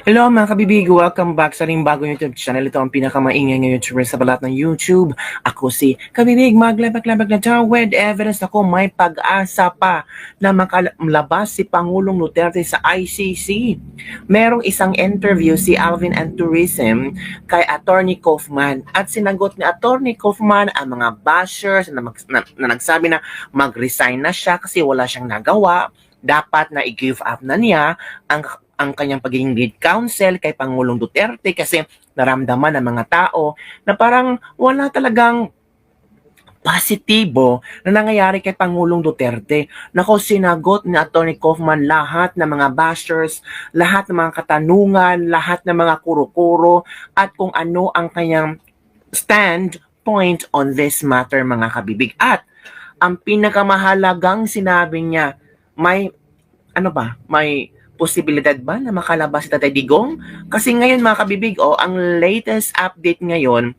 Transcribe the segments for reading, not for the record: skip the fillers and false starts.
Hello mga kabibig, welcome back sa ating bagong YouTube channel. Ito ang pinakamaingay ng YouTuber sa balat ng YouTube. Ako si Kabibig, maglabag-labag na tayo with evidence ako may pag-asa pa na makalabas si Pangulong Duterte sa ICC. Merong isang interview si Alvin and Tourism kay Attorney Kaufman at sinagot ni Attorney Kaufman ang mga bashers na nagsabi na mag-resign na siya kasi wala siyang nagawa. Dapat na i-give up na niya ang kanyang pagiging lead counsel kay Pangulong Duterte kasi naramdaman ng mga tao na parang wala talagang positibo na nangyayari kay Pangulong Duterte. Nako, sinagot ni Atty. Kaufman lahat ng mga bashers, lahat ng mga katanungan, lahat ng mga kuro-kuro at kung ano ang kanyang standpoint on this matter, mga kabibig. At ang pinakamahalagang sinabi niya, may posibilidad ba na makalabas si Tatay Digong? Kasi ngayon mga kabibig, ang latest update ngayon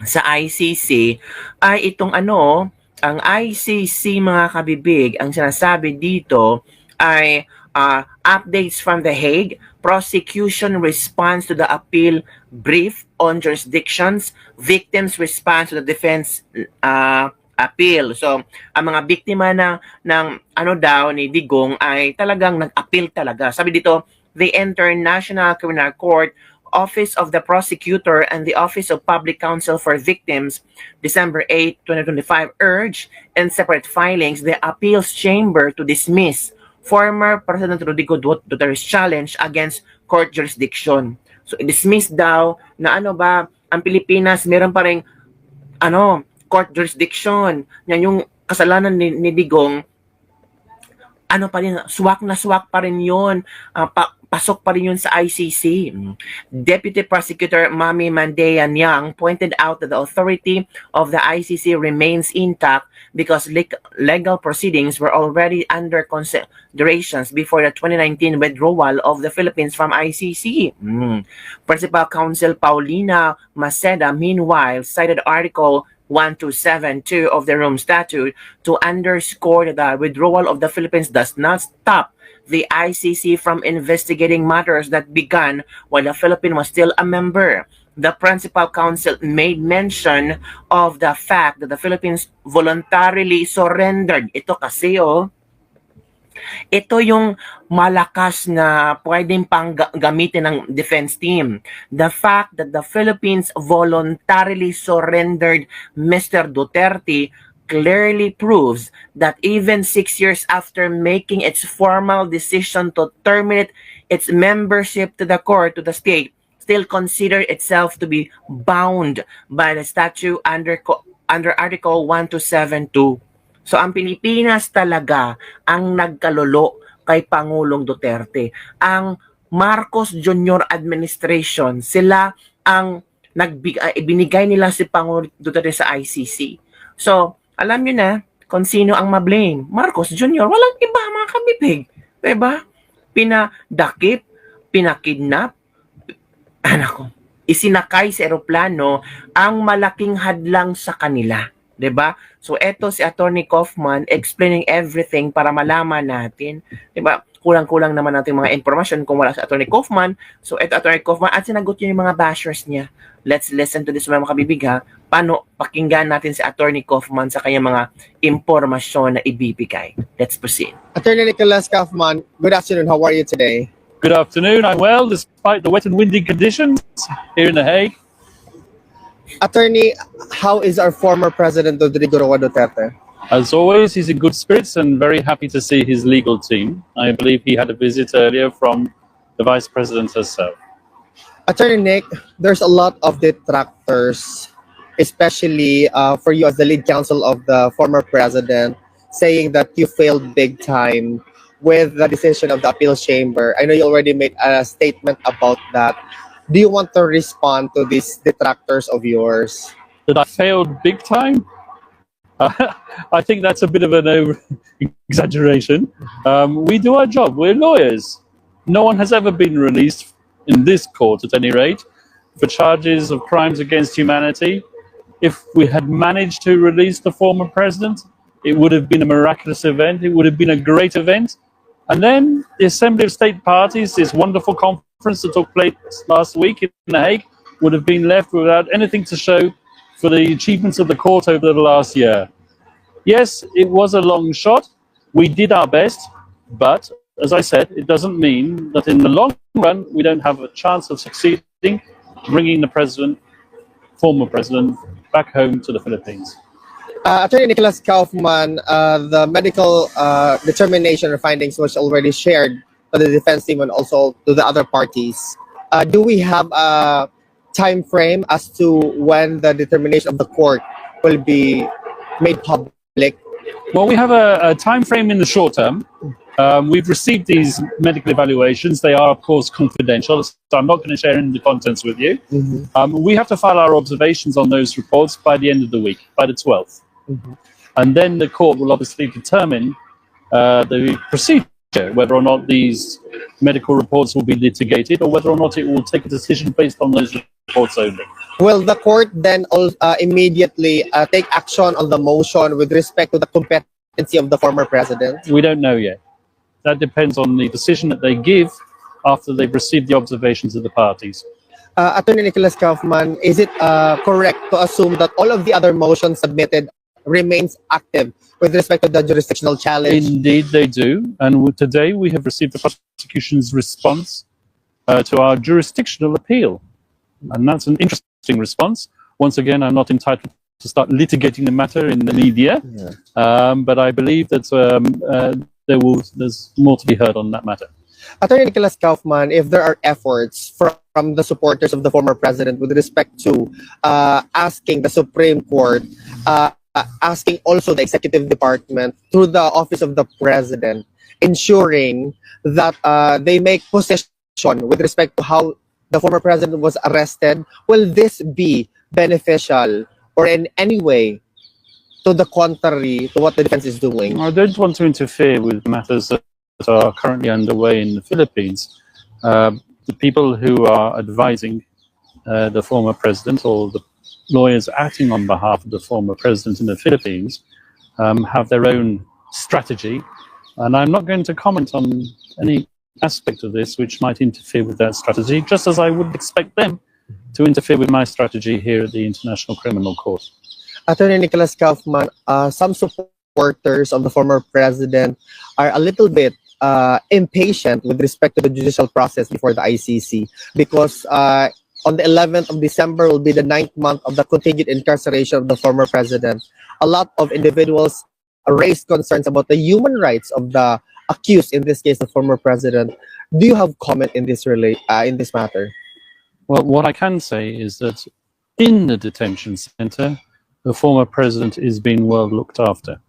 sa ICC ay itong ang ICC mga kabibig, ang sinasabi dito ay updates from The Hague, prosecution response to the appeal brief on jurisdictions, victims response to the defense appeal. So, ang mga biktima ng ni Digong ay talagang nag-appeal talaga. Sabi dito, the International Criminal Court, Office of the Prosecutor, and the Office of Public Counsel for Victims, December 8, 2025, urged in separate filings the appeals chamber to dismiss former President Rodrigo Duterte's challenge against court jurisdiction. So, dismiss daw na ang Pilipinas meron pa ring court jurisdiction. Yan yung kasalanan ni Digong, swak na swak pa rin yun. Pasok pa rin yun sa ICC. Deputy Prosecutor Mami Mandea Nyang pointed out that the authority of the ICC remains intact because legal proceedings were already under considerations before the 2019 withdrawal of the Philippines from ICC. Principal Counsel Paulina Maceda, meanwhile, cited Article 1272 of the Rome Statute to underscore that the withdrawal of the Philippines does not stop the ICC from investigating matters that began while the Philippines was still a member. The principal counsel made mention of the fact that the Philippines voluntarily surrendered. Ito kasi ito yung malakas na pwedeng pang gamitin ng defense team. The fact that the Philippines voluntarily surrendered Mr. Duterte clearly proves that even 6 years after making its formal decision to terminate its membership to the court, to the state, still consider itself to be bound by the statute under Article 1272. So ang Pilipinas talaga ang nagkalolo kay Pangulong Duterte. Ang Marcos Jr. administration, sila ang ibinigay nila si Pangulong Duterte sa ICC. So, alam nyo na kung sino ang ma-blame. Marcos Jr., walang iba mga kabibig. Diba? Pinadakip, pinakidnap, isinakay sa eroplano ang malaking hadlang sa kanila. 'Di ba? So eto si Attorney Kaufman explaining everything para malaman natin, 'di ba? Kulang-kulang naman natin mga information kung wala si Attorney Kaufman. So eto Attorney Kaufman at sinagot niya yung mga bashers niya. Let's listen to this mga kabibig ha. Paano pakinggan natin si Attorney Kaufman sa kanyang mga impormasyon na ibibigay. Let's proceed. Attorney Nicholas Kaufman, good afternoon. How are you today? Good afternoon. I'm well despite the wet and windy conditions here in The Hague. Attorney, how is our former President Rodrigo Duterte? As always, he's in good spirits and very happy to see his legal team. I believe he had a visit earlier from the Vice President herself. Attorney Nick, there's a lot of detractors, especially for you as the lead counsel of the former President, saying that you failed big time with the decision of the appeal chamber. I know you already made a statement about that. Do you want to respond to these detractors of yours? That I failed big time? I think that's a bit of an exaggeration. We do our job. We're lawyers. No one has ever been released, in this court at any rate, for charges of crimes against humanity. If we had managed to release the former president, it would have been a miraculous event. It would have been a great event. And then the Assembly of State Parties, this wonderful conference conference that took place last week in The Hague would have been left without anything to show for the achievements of the court over the last year. Yes, it was a long shot. We did our best, but as I said, it doesn't mean that in the long run we don't have a chance of succeeding, bringing the former president, back home to the Philippines. Attorney Nicholas Kaufman, the medical determination or findings was already shared to the defense team and also to the other parties. Do we have a time frame as to when the determination of the court will be made public? Well, we have a time frame in the short term. We've received these medical evaluations. They are, of course, confidential, so I'm not going to share any of the contents with you. We have to file our observations on those reports by the end of the week, by the 12th. And then the court will obviously determine the procedure, whether or not these medical reports will be litigated or whether or not it will take a decision based on those reports only. Will the court then immediately take action on the motion with respect to the competency of the former president? We don't know yet. That depends on the decision that they give after they've received the observations of the parties. Attorney Nicholas Kaufman, is it correct to assume that all of the other motions submitted remains active with respect to the jurisdictional challenge? Indeed, they do. And today we have received the prosecution's response to our jurisdictional appeal. And that's an interesting response. Once again, I'm not entitled to start litigating the matter in the media, but I believe that there's more to be heard on that matter. Attorney Nicholas Kaufman, if there are efforts from the supporters of the former president with respect to asking the Supreme Court, asking also the executive department through the office of the president, ensuring that they make position with respect to how the former president was arrested, will this be beneficial or in any way to the contrary to what the defense is doing? I don't want to interfere with matters that are currently underway in the Philippines. The people who are advising the former president or the lawyers acting on behalf of the former president in the Philippines have their own strategy, and I'm not going to comment on any aspect of this which might interfere with that strategy, just as I would expect them to interfere with my strategy here at the International Criminal Court. Attorney Nicholas Kaufman, some supporters of the former president are a little bit impatient with respect to the judicial process before the ICC because on the 11th of December will be the 9th month of the continued incarceration of the former president. A lot of individuals raised concerns about the human rights of the accused, in this case, the former president. Do you have comment in this matter? Well, what I can say is that in the detention center, the former president is being well looked after.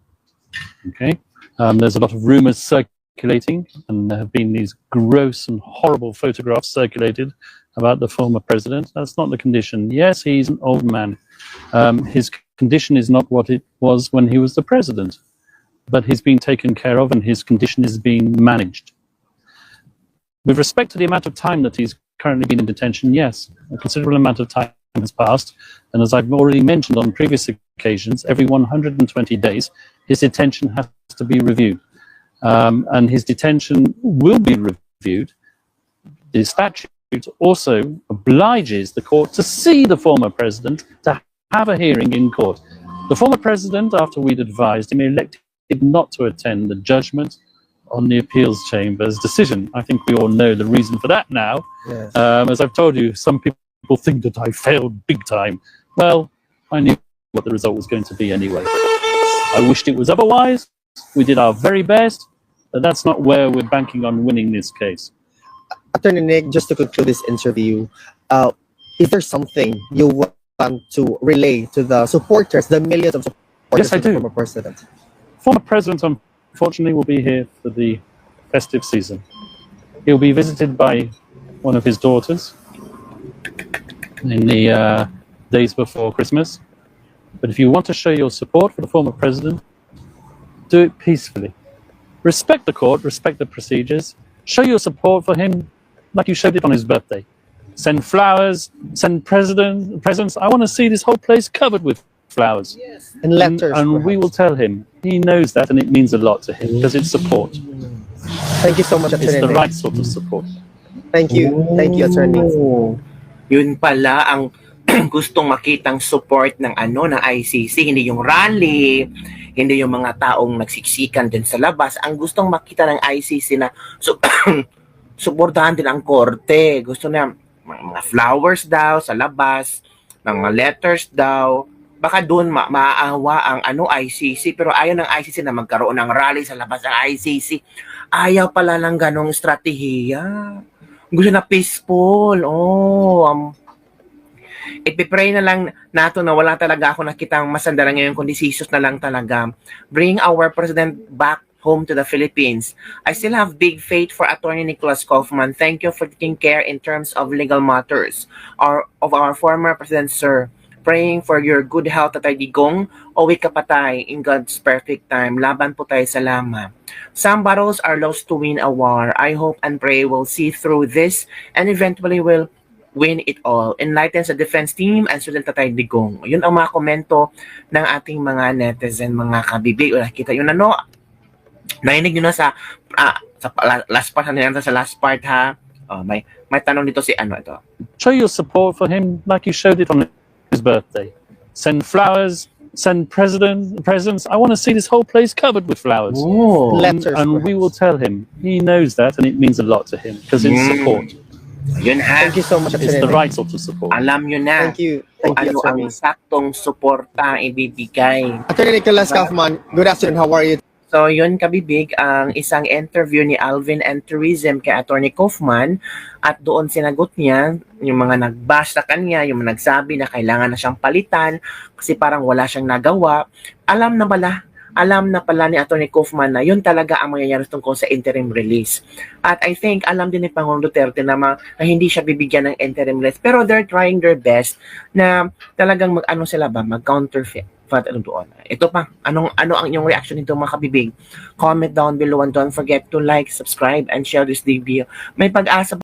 Okay, there's a lot of rumors circulating, and there have been these gross and horrible photographs circulated about the former president. That's not the condition. Yes, he's an old man. His condition is not what it was when he was the president, but he's being taken care of and his condition is being managed. With respect to the amount of time that he's currently been in detention, yes, a considerable amount of time has passed. And as I've already mentioned on previous occasions, every 120 days, his detention has to be reviewed. And his detention will be reviewed. The statute also obliges the court to see the former president, to have a hearing in court. The former president, after we'd advised him, elected not to attend the judgment on the appeals chamber's decision. I think we all know the reason for that now. Yes. As I've told you, some people think that I failed big time. Well, I knew what the result was going to be anyway. I wished it was otherwise. We did our very best, but that's not where we're banking on winning this case. Attorney Nick, just to conclude this interview, is there something you want to relay to the supporters, the millions of supporters Yes, I of the do. former president? Former president, unfortunately, will be here for the festive season. He'll be visited by one of his daughters in the days before Christmas. But if you want to show your support for the former president, do it peacefully. Respect the court, respect the procedures, show your support for him like you showed it on his birthday. Send flowers, send presents. I want to see this whole place covered with flowers. Yes. And letters. And we will tell him. He knows that, and it means a lot to him because it's support. Thank you so much, It's Attorney the Nick. right sort of support. Thank you. Thank you, Attorney. Oh, yun pala ang gustong makitang support ng ng ICC, hindi yung rally, hindi yung mga taong nagsiksikan din sa labas. Ang gustong makita ng ICC na suportahan din ang korte. Gusto na mga flowers daw sa labas, mga letters daw. Baka doon maaawa ang ICC, pero ayaw ng ICC na magkaroon ng rally sa labas ng ICC. Ayaw pala ng ganong estratehiya. Gusto na peaceful. Ipipray na lang nato na wala talaga ako nakitang masandara ngayon, kundi si Jesus na lang talaga. Bring our president back home to the Philippines. I still have big faith for Attorney Nicholas Kaufman. Thank you for taking care in terms of legal matters of our former president, sir. Praying for your good health, Tatay Digong. Uwi ka patay in God's perfect time. Laban po tayo sa lama. Some battles are lost to win a war. I hope and pray we'll see through this and eventually will win it all. Enlightens the defense team and student Tatay Digong. Yun ang mga komento ng ating mga netizen, mga kabibig. Kita yun nainig nyo na sa last part sa last part ha. May tanong dito si ito. Show your support for him like you showed it on his birthday. Send flowers, send presents. I want to see this whole place covered with flowers. Oh. Letters, And we will tell him. He knows that and it means a lot to him because it's support. Yun ha. Thank you so much, It's Attorney the Nick. right sort of support. Alam nyo na Thank you. kung Thank you, ang Attorney. saktong suporta ang ibibigay. Attorney Nicholas Kaufman, good afternoon. How are you? So, yun kabibig, ang isang interview ni Alvin and Tourism kay Attorney Kaufman at doon sinagot niya yung mga nag-bash sa kanya, yung mga nagsabi na kailangan na siyang palitan kasi parang wala siyang nagawa. Alam na pala ni Attorney Kaufman na yun talaga ang mangyayari tungkol sa interim release. At I think alam din ni Pangulong Duterte na hindi siya bibigyan ng interim release. Pero they're trying their best na talagang mag-counterfeit. Doon. Ito pa, ano ang inyong reaction nito mga kabibig? Comment down below and don't forget to like, subscribe, and share this video. May pag-asa